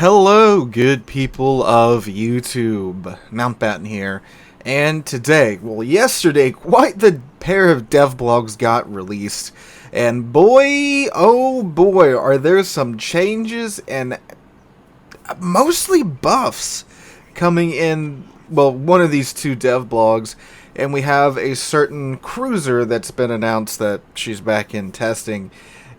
Hello, good people of YouTube. Mountbatten here. And today, well, yesterday, quite the pair of devblogs got released. And boy, oh boy, are there some changes and mostly buffs coming in, well, one of these two devblogs. And we have a certain cruiser that's been announced that she's back in testing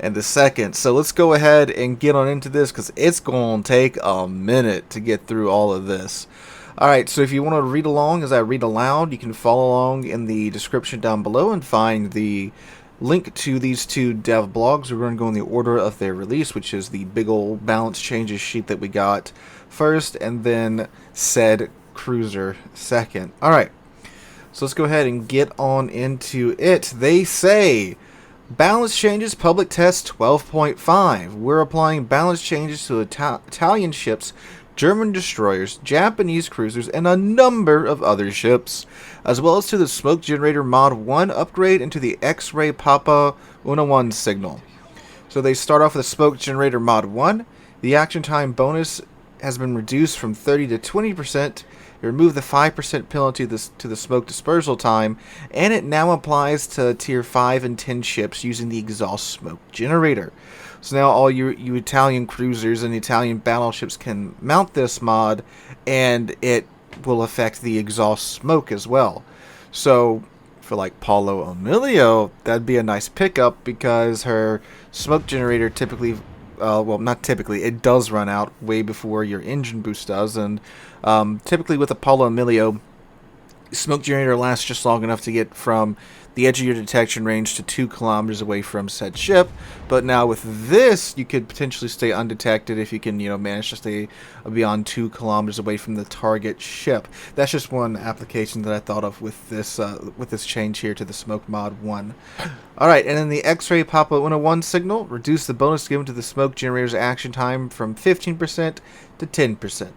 and the second. So let's go ahead and get on into this because it's going to take a minute to get through all of this. Alright, so if you want to read along as I read aloud, you can follow along in the description down below and find the link to these two dev blogs. We're going to go in the order of their release, which is the big old balance changes sheet that we got first, and then said cruiser second. Alright, so let's go ahead and get on into it. They say balance changes public test 12.5. We're applying balance changes to Italian ships, German destroyers, Japanese cruisers, and a number of other ships, as well as to the smoke generator mod 1 upgrade into the X-ray Papa 101 signal. So they start off with the smoke generator mod 1. The action time bonus has been reduced from 30 to 20%. Remove the 5% penalty to the smoke dispersal time, and it now applies to tier 5 and 10 ships using the exhaust smoke generator. So now all you Italian cruisers and Italian battleships can mount this mod, and it will affect the exhaust smoke as well. So for like Paulo Emilio, that'd be a nice pickup because her smoke generator typically, well, not typically, it does run out way before your engine boost does, and typically with Apollo Emilio, smoke generator lasts just long enough to get from the edge of your detection range to 2 kilometers away from said ship. But now with this, you could potentially stay undetected if you can, manage to stay beyond 2 kilometers away from the target ship. That's just one application that I thought of with this change here to the smoke mod 1. Alright, and then the X-ray Papa 101 signal, reduce the bonus given to the smoke generator's action time from 15% to 10%.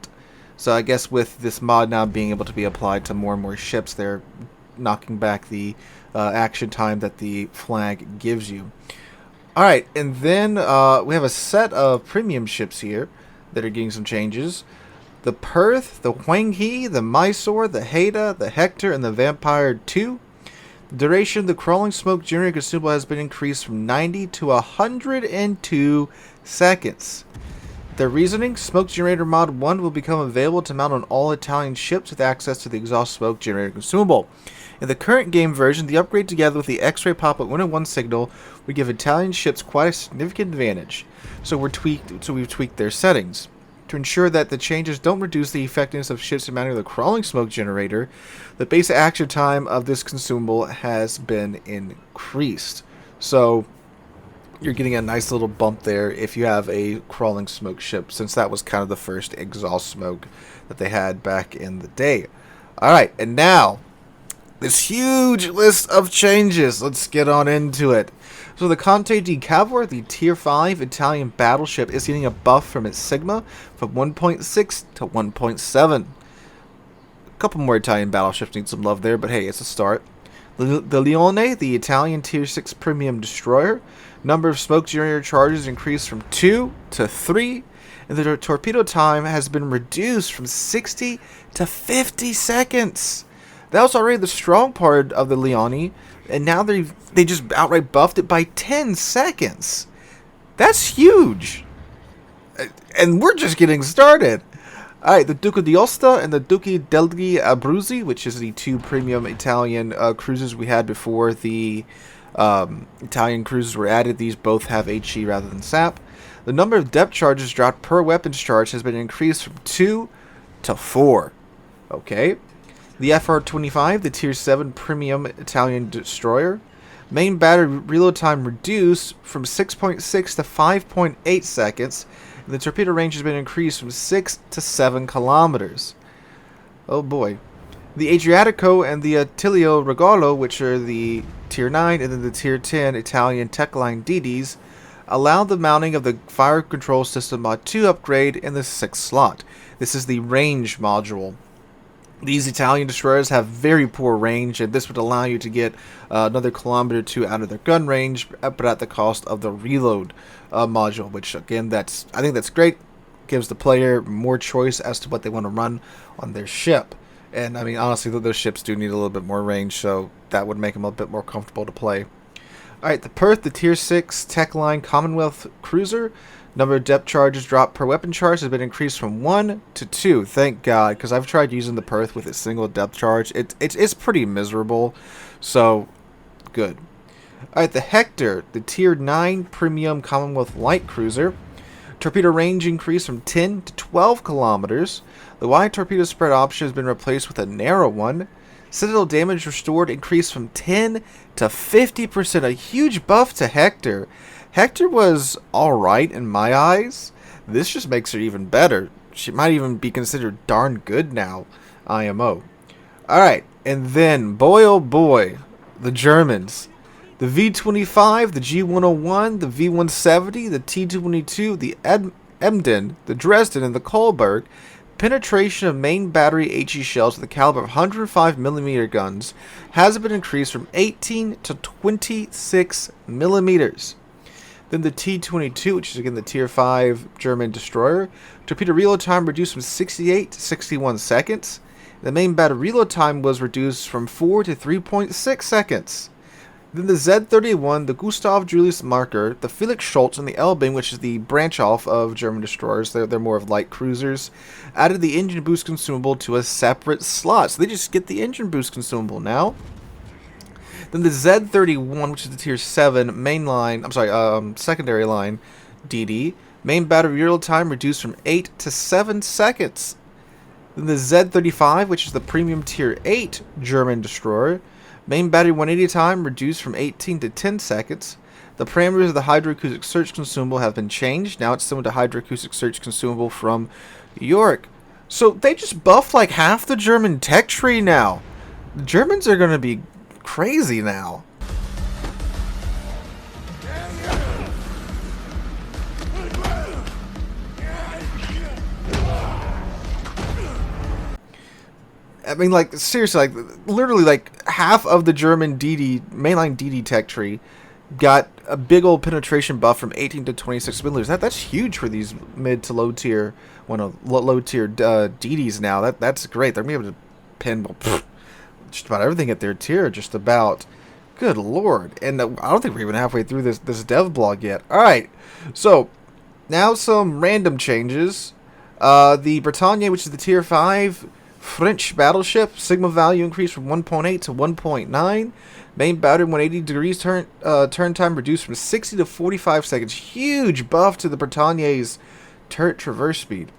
So I guess with this mod now being able to be applied to more and more ships, they're knocking back the action time that the flag gives you. Alright, and then we have a set of premium ships here that are getting some changes. The Perth, the Huanghe, the Mysore, the Haida, the Hector, and the Vampire 2. The duration of the crawling smoke generator consumable has been increased from 90 to 102 seconds. The reasoning, smoke generator mod 1 will become available to mount on all Italian ships with access to the exhaust smoke generator consumable. In the current game version, the upgrade together with the X-ray Papa 101 signal would give Italian ships quite a significant advantage. So we've tweaked their settings. To ensure that the changes don't reduce the effectiveness of ships mounting the crawling smoke generator, the base action time of this consumable has been increased. So you're getting a nice little bump there if you have a crawling smoke ship, since that was kind of the first exhaust smoke that they had back in the day. Alright, and now, this huge list of changes. Let's get on into it. So the Conte di Cavour, the tier 5 Italian battleship, is getting a buff from its Sigma from 1.6 to 1.7. A couple more Italian battleships need some love there, but hey, it's a start. The Leone, the Italian tier 6 premium destroyer, number of smoke generator charges increased from 2 to 3, and the torpedo time has been reduced from 60 to 50 seconds. That was already the strong part of the Leone, and now they just outright buffed it by 10 seconds. That's huge. And we're just getting started. Alright, the Duca d'Aosta and the Duca degli Abruzzi, which is the 2 premium Italian cruisers we had before the Italian cruisers were added. These both have HE rather than SAP. The number of depth charges dropped per weapons charge has been increased from 2 to 4. Okay. The FR-25, the tier 7 premium Italian destroyer. Main battery reload time reduced from 6.6 to 5.8 seconds. And the torpedo range has been increased from 6 to 7 kilometers. Oh boy. The Adriatico and the Attilio Regalo, which are the tier 9 and then the tier 10 Italian Techline DDs, allow the mounting of the Fire Control System Mod 2 upgrade in the 6th slot. This is the range module. These Italian destroyers have very poor range, and this would allow you to get another kilometer or 2 out of their gun range, but at the cost of the reload module, which again, I think that's great. gives the player more choice as to what they want to run on their ship. And I mean, honestly, those ships do need a little bit more range, so that would make them a bit more comfortable to play. Alright, the Perth, the Tier 6 Tech Line Commonwealth Cruiser. Number of depth charges dropped per weapon charge has been increased from 1 to 2. Thank God, because I've tried using the Perth with a single depth charge. It's pretty miserable, so good. Alright, the Hector, the Tier 9 Premium Commonwealth Light Cruiser. Torpedo range increased from 10 to 12 kilometers. The wide torpedo spread option has been replaced with a narrow one. Citadel damage restored increased from 10 to 50%. A huge buff to Hector. Hector was alright in my eyes. This just makes her even better. She might even be considered darn good now. IMO. Alright, and then, boy oh boy, the Germans. The V-25, the G-101, the V-170, the T-22, the Emden, the Dresden, and the Kolberg. Penetration of main battery HE shells with a caliber of 105mm guns has been increased from 18 to 26 millimeters. Then the T-22, which is again the Tier 5 German destroyer, torpedo reload time reduced from 68 to 61 seconds. The main battery reload time was reduced from 4 to 3.6 seconds. Then the Z-31, the Gustav Julius Marker, the Felix Schultz, and the Elbing, which is the branch off of German destroyers, they're more of light cruisers, added the engine boost consumable to a separate slot. So they just get the engine boost consumable now. Then the Z-31, which is the Tier 7 secondary line DD, main battery reload time reduced from 8 to 7 seconds. Then the Z-35, which is the premium Tier 8 German destroyer, main battery 180 time reduced from 18 to 10 seconds. The parameters of the hydroacoustic search consumable have been changed. Now it's similar to hydroacoustic search consumable from York. So they just buffed like half the German tech tree now. The Germans are going to be crazy now. I mean, like, seriously, like, literally, like, half of the German mainline DD tech tree got a big old penetration buff from 18 to 26 millimeters. That's huge for these mid to low tier, low tier DDs now. That's great. They're going to be able to pin just about everything at their tier, just about. Good lord. And I don't think we're even halfway through this dev blog yet. Alright, so, now some random changes. The Bretagne, which is the Tier 5 French battleship, Sigma value increased from 1.8 to 1.9. Main battery 180 degrees turn time reduced from 60 to 45 seconds. Huge buff to the Bretagne's turret traverse speed.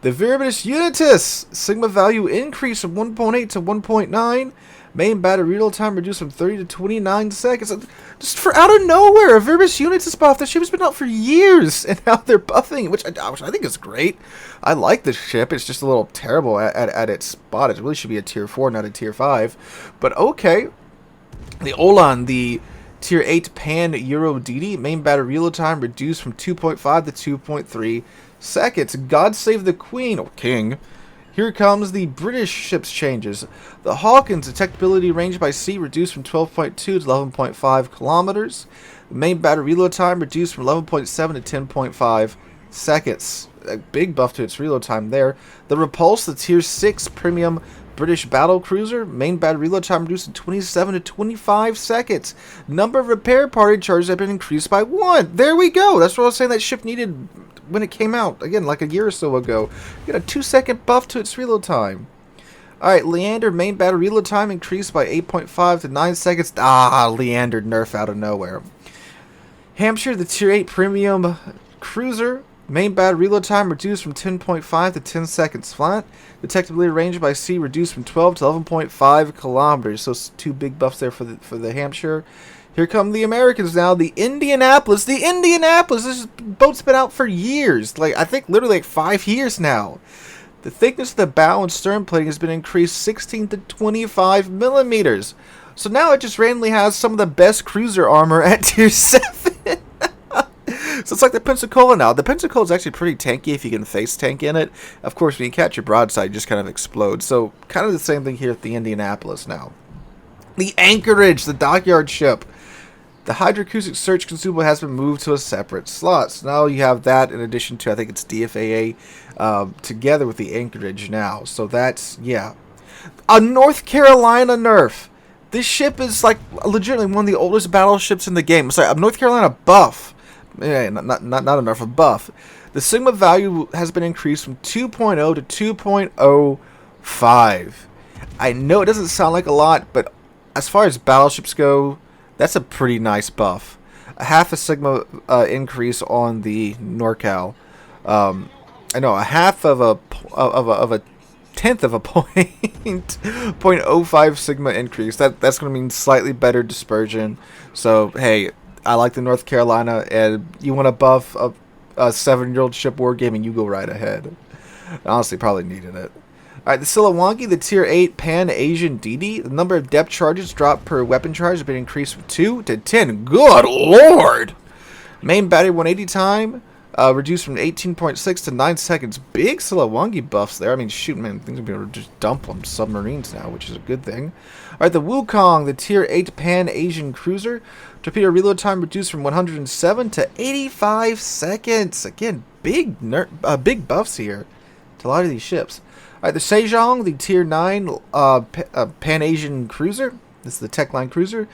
The Viribus Unitas, Sigma value increased from 1.8 to 1.9. Main battery reload time reduced from 30 to 29 seconds. Just for out of nowhere, a Viribus Unitas buff. That ship has been out for years, and now they're buffing, which I think is great. I like this ship. It's just a little terrible at its spot. It really should be a Tier 4, not a Tier 5. But okay. The Olan, the Tier 8 Pan Euro DD, main battery reload time reduced from 2.5 to 2.3 seconds. God save the Queen, or King. Here comes the British ship's changes. The Hawkins detectability range by sea reduced from 12.2 to 11.5 kilometers. The main battery reload time reduced from 11.7 to 10.5 seconds. A big buff to its reload time there. The Repulse, the Tier 6 Premium British Battle Cruiser, main battery reload time reduced from 27 to 25 seconds. Number of repair party charges have been increased by 1. There we go. That's what I was saying that ship needed when it came out, again, like a year or so ago. Got a 2-second buff to its reload time. Alright, Leander, main battery reload time increased by 8.5 to 9 seconds. Leander nerf out of nowhere. Hampshire, the Tier 8 Premium Cruiser, main battery reload time reduced from 10.5 to 10 seconds flat. Detectability range by sea reduced from 12 to 11.5 kilometers. So 2 big buffs there for the Hampshire. Here come the Americans now. The Indianapolis. This boat's been out for years. Like, I think literally like 5 years now. The thickness of the bow and stern plating has been increased 16 to 25 millimeters. So now it just randomly has some of the best cruiser armor at Tier 7. So it's like the Pensacola now. The Pensacola is actually pretty tanky if you can face tank in it. Of course, when you catch your broadside, you just kind of explode. So kind of the same thing here at the Indianapolis now. The Anchorage, the dockyard ship. The Hydroacoustic Search consumable has been moved to a separate slot. So now you have that in addition to, I think it's DFAA, together with the Anchorage now. So that's, yeah. A North Carolina nerf. This ship is like legitimately one of the oldest battleships in the game. Sorry, a North Carolina buff. Yeah, not a nerf, a buff. The Sigma value has been increased from 2.0 to 2.05. I know it doesn't sound like a lot, but as far as battleships go, that's a pretty nice buff. A half a Sigma increase on the NorCal. I know a half of a tenth of a point 0.05 Sigma increase. That's going to mean slightly better dispersion. So hey, I like the North Carolina, and you want to buff a 7-year-old ship wargaming, you go right ahead. Honestly, probably needed it. Alright, the Silawangi, the Tier 8 Pan-Asian DD. The number of depth charges dropped per weapon charge has been increased from 2 to 10. Good lord! Main battery 180 time reduced from 18.6 to 9 seconds. Big Silawangi buffs there. I mean, shoot, man, things are going to be able to just dump on submarines now, which is a good thing. Alright, the Wukong, the Tier 8 Pan-Asian cruiser. Torpedo reload time reduced from 107 to 85 seconds. Again, big buffs here to a lot of these ships. Alright, the Sejong, the Tier 9 Pan-Asian cruiser. This is the Tech Line cruiser.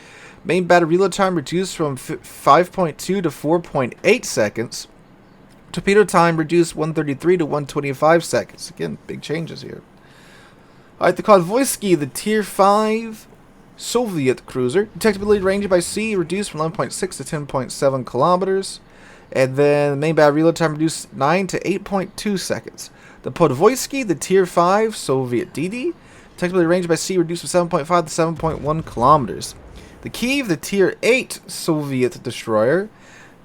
Main battery reload time reduced from 5.2 to 4.8 seconds. Torpedo time reduced 133 to 125 seconds. Again, big changes here. Alright, the Konvoyski, the Tier 5 Soviet cruiser. Detectability range by sea reduced from 11.6 to 10.7 kilometers. And then the main battery reload time reduced 9 to 8.2 seconds. The Podvoisky, the Tier 5 Soviet DD. Detectability range by sea reduced from 7.5 to 7.1 kilometers. The Kiev, the Tier 8 Soviet destroyer.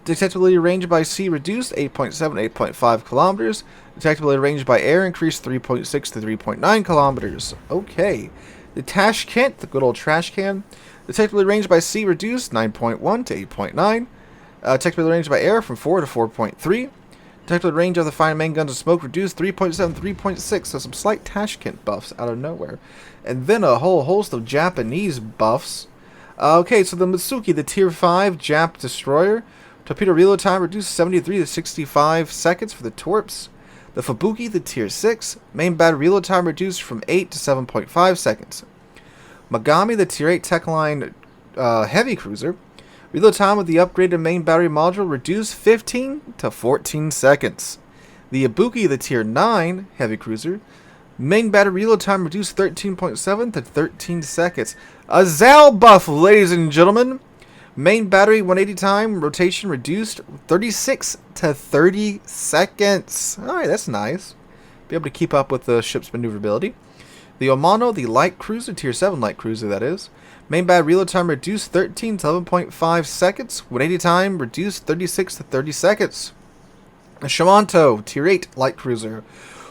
Detectability range by sea reduced 8.7 to 8.5 kilometers. Detectability range by air increased 3.6 to 3.9 kilometers. Okay. The Tashkent, the good old trash can. Detectability range by sea reduced 9.1 to 8.9. Detectability range by air from 4 to 4.3. Detectability range of the fine main guns of smoke reduced 3.7 3.6, so some slight Tashkent buffs out of nowhere. And then a whole host of Japanese buffs. Okay, so the Mitsuki, the Tier 5 Jap destroyer. Torpedo reload time reduced 73 to 65 seconds for the Torps. The Fubuki, the Tier 6. Main battery reload time reduced from 8 to 7.5 seconds. Magami, the Tier 8 Tech Line heavy cruiser. Reload time with the upgraded main battery module reduced 15 to 14 seconds. The Ibuki, the Tier 9 heavy cruiser. Main battery reload time reduced 13.7 to 13 seconds. A Zal buff, ladies and gentlemen. Main battery 180 time rotation reduced 36 to 30 seconds. Alright, that's nice. Be able to keep up with the ship's maneuverability. The Omano, the light cruiser, Tier 7 light cruiser that is. Main battery reload time reduced 13 to 11.5 seconds. 180 time reduced 36 to 30 seconds. The Shimanto, Tier 8 light cruiser.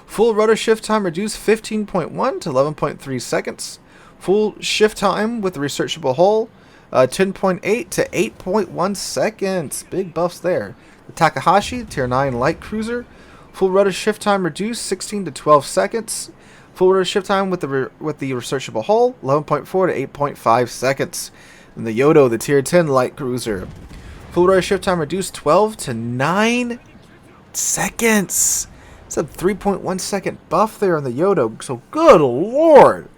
Full rudder shift time reduced 15.1 to 11.3 seconds. Full shift time with the researchable hull 10.8 to 8.1 seconds. Big buffs there. The Takahashi, Tier 9 light cruiser. Full rudder shift time reduced 16 to 12 seconds. Full rudder shift time with the researchable hull 11.4 to 8.5 seconds. And the Yodo, the Tier 10 light cruiser. Full rudder shift time reduced 12 to 9 seconds. It's a 3.1 second buff there on the Yodo. So good lord.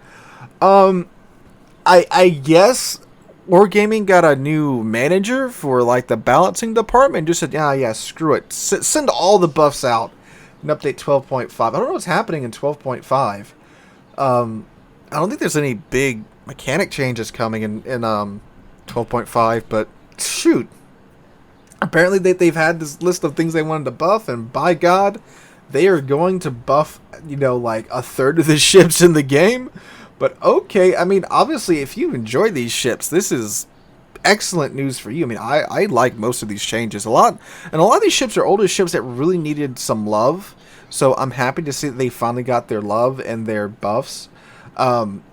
I guess Wargaming got a new manager for like the balancing department and just said, yeah, screw it. Send all the buffs out and update 12.5. I don't know what's happening in 12.5. I don't think there's any big mechanic changes coming in 12.5, but shoot. Apparently they've had this list of things they wanted to buff, and by God, they are going to buff, like a third of the ships in the game. But okay, I mean, obviously, if you enjoy these ships, this is excellent news for you. I mean, I like most of these changes a lot, and a lot of these ships are older ships that really needed some love. So I'm happy to see that they finally got their love and their buffs.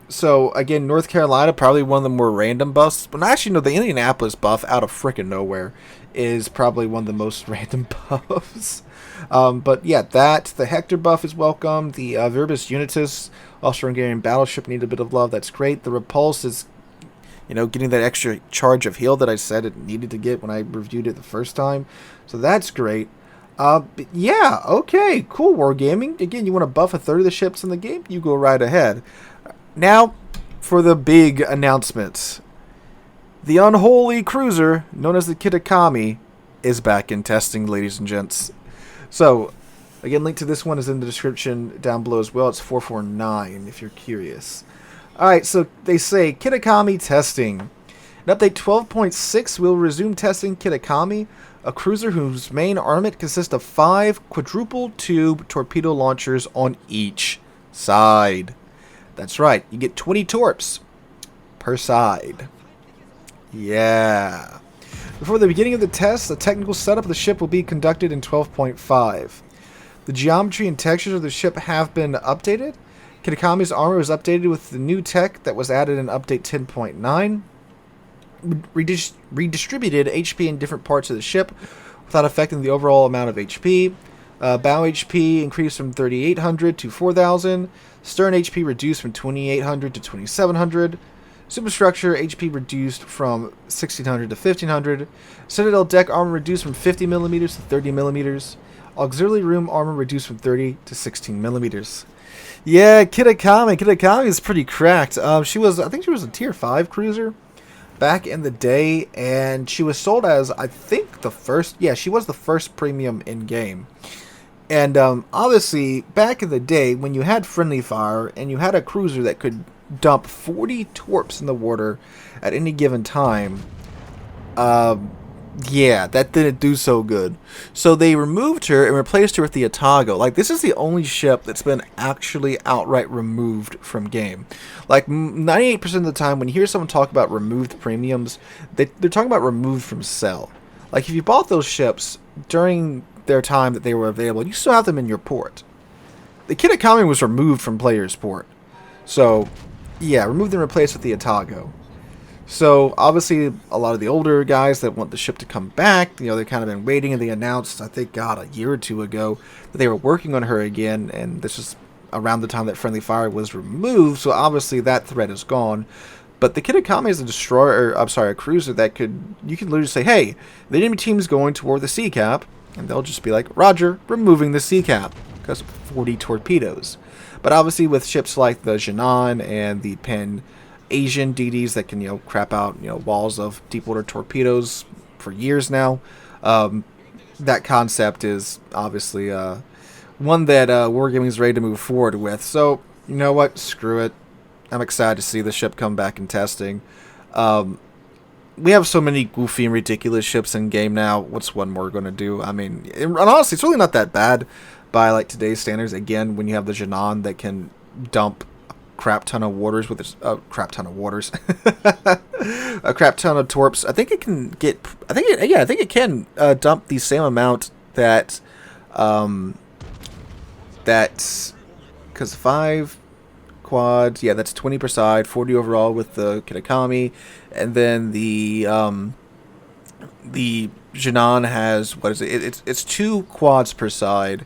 So again, North Carolina, probably one of the more random buffs. But actually, no, the Indianapolis buff out of frickin' nowhere is probably one of the most random buffs. But yeah, the Hector buff is welcome. The Verbis Unitus, Austrian-Hungarian battleship, need a bit of love. That's great. The Repulse is you know, getting that extra charge of heal that I said it needed to get when I reviewed it the first time. So that's great. But yeah, okay, cool, Wargaming. Again, you want to buff a third of the ships in the game? You go right ahead. Now, for the big announcements. The unholy cruiser, known as the Kitakami, is back in testing, ladies and gents. So, again, link to this one is in the description down below as well. It's 449 if you're curious. Alright, so they say Kitakami testing. In update 12.6, we'll resume testing Kitakami, a cruiser whose main armament consists of 5 quadruple tube torpedo launchers on each side. That's right, you get 20 torps per side. Yeah. Before the beginning of the test, the technical setup of the ship will be conducted in 12.5. The geometry and textures of the ship have been updated. Kitakami's armor was updated with the new tech that was added in update 10.9. Redistributed HP in different parts of the ship without affecting the overall amount of HP. Bow HP increased from 3,800 to 4,000. Stern HP reduced from 2,800 to 2,700. Superstructure HP reduced from 1,600 to 1,500. Citadel deck armor reduced from 50 millimeters to 30 millimeters. Auxiliary room armor reduced from 30 to 16 millimeters. Yeah, Kitakami is pretty cracked. I think she was a tier 5 cruiser back in the day, and she was sold as, I think, she was the first premium in game. And obviously, back in the day, when you had friendly fire and you had a cruiser that could dump 40 torps in the water at any given time, yeah, that didn't do so good. So they removed her and replaced her with the Atago. Like, this is the only ship that's been actually outright removed from game. Like, 98% of the time when you hear someone talk about removed premiums, they're talking about removed from sell. Like, if you bought those ships during their time that they were available, you still have them in your port. The Kitakami was removed from player's port. So, yeah, removed and replaced with the Atago. So, obviously, a lot of the older guys that want the ship to come back, you know, they've kind of been waiting, and they announced, I think, God, a year or two ago, that they were working on her again, and this is around the time that Friendly Fire was removed, so obviously that threat is gone. But the Kitakami is a destroyer, a cruiser that you can literally say, hey, the enemy team is going toward the sea cap, and they'll just be like, Roger, removing the sea cap, because 40 torpedoes. But obviously with ships like the Jinan and the Pan-Asian DDs that can, you know, crap out, you know, walls of deep water torpedoes for years now, that concept is obviously one that Wargaming is ready to move forward with. So, you know what? Screw it. I'm excited to see the ship come back in testing. We have so many goofy and ridiculous ships in game now. What's one more going to do? I mean, and honestly, it's really not that bad by like today's standards. Again, when you have the Jinan that can dump a crap ton of waters with its a crap ton of torps. I think it can get. I think it can dump the same amount that that's because 5 quads, yeah, that's 20 per side, 40 overall with the Kitakami, and then the Jinan has, what is it? It's 2 quads per side,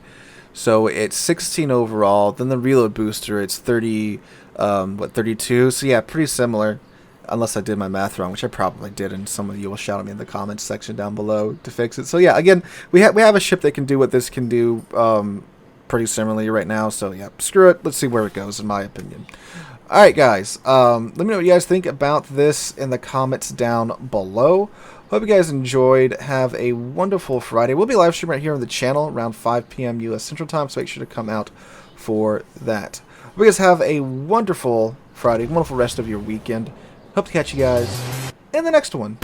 so it's 16 overall. Then the reload booster, it's 30, 32. So yeah, pretty similar, unless I did my math wrong, which I probably did, and some of you will shout at me in the comments section down below to fix it. So yeah, again, we have a ship that can do what this can do, pretty similarly right now. So yeah, screw it. Let's see where it goes, in my opinion. Alright guys, let me know what you guys think about this in the comments down below. Hope you guys enjoyed. Have a wonderful Friday. We'll be live streaming right here on the channel around 5 p.m. U.S. Central Time, so make sure to come out for that. Hope you guys have a wonderful Friday, wonderful rest of your weekend. Hope to catch you guys in the next one.